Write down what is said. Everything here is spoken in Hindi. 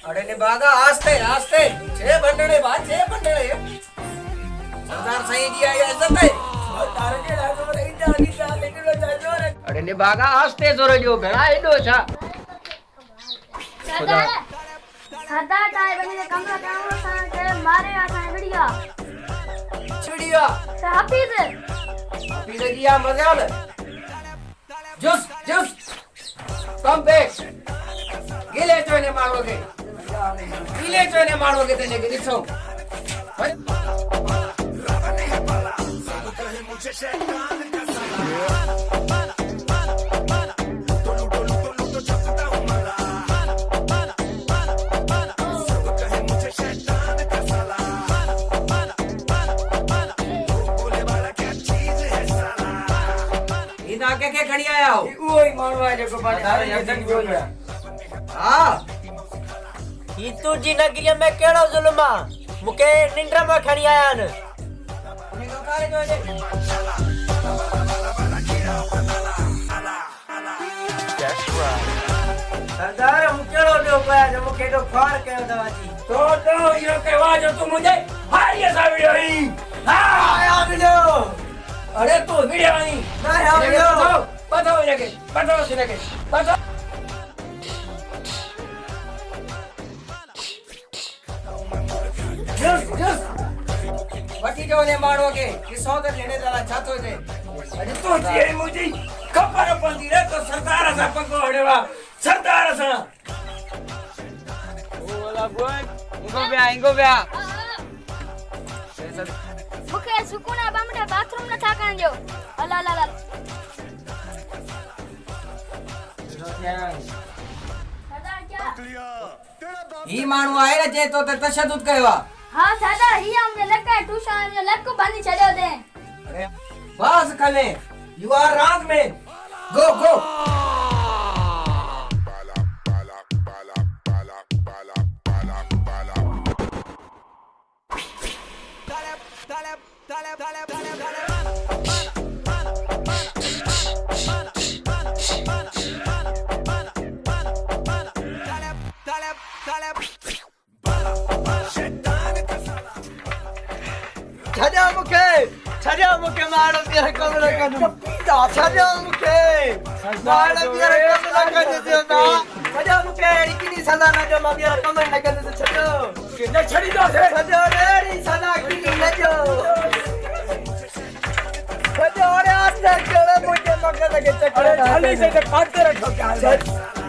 अरे ने बागा आस्ते आस्ते छे बंडड़े बात छे बंडड़े सरदार सही जी आई इज्जत है तारे के लाग रही जागी सा लेकिन वो जाजो रे अरे ने बागा आस्ते जोरे जो भेड़ा एडो छा सरदार सरदार ताए बने कमरा कामरो सा के मारे आसा वीडियो वीडियो हाफिज पिजरिया मजाल जस जस कम बैक गिले चोने मारोगे तेने के दिसो इना के खड़ी आया हो ओई मारवा जको बाजार ये जंग बोलिया हां ई तू जी नगरिया में केड़ो जुल्मा मुके निंद्रा में खड़ी आया न उनी को कारे जो जे सरदार हम केड़ो दो पाया जो मुके तो फाड़ के दवाजी तो यो के वाजो तू मुझे हारी सा वीडियो ही हां आया वीडियो अरे तू वीडियो आई ना आया वीडियो बताओ जके बताओ सिने के बताओ जस वटी जो ने मारोगे किसो तो लेने वाला छातो जे अरे तो ये मुझे खबर पंदी रे तो सरदार सा पंगो हड़ेवा सरदार सा ओ वाला बोल इंगो ब्या मुके सुकुना बामडे बाथरूम न था कान जो अला ला ला सरदार क्या ही मानू आए ना जे तो तशद्दुद कयवा हां सरदार ही हमने लक्का टूशा ने लक्को बांधी छड़ियो दे अरे बस कने you are wrong man go go छड़िया मुके मारो तेरे कमरे का छड़िया मुके मारो तेरे कमरे का दे ना छड़िया मुके इतनी सदा ना जो मेरा कमरे ना कर दे छड़ो किने छड़ी दो से छड़ो रे सदा की न जो छड़ो रे आज तक मुझे मगर लगे चक्कर अरे जल्दी से काट के रखो क्या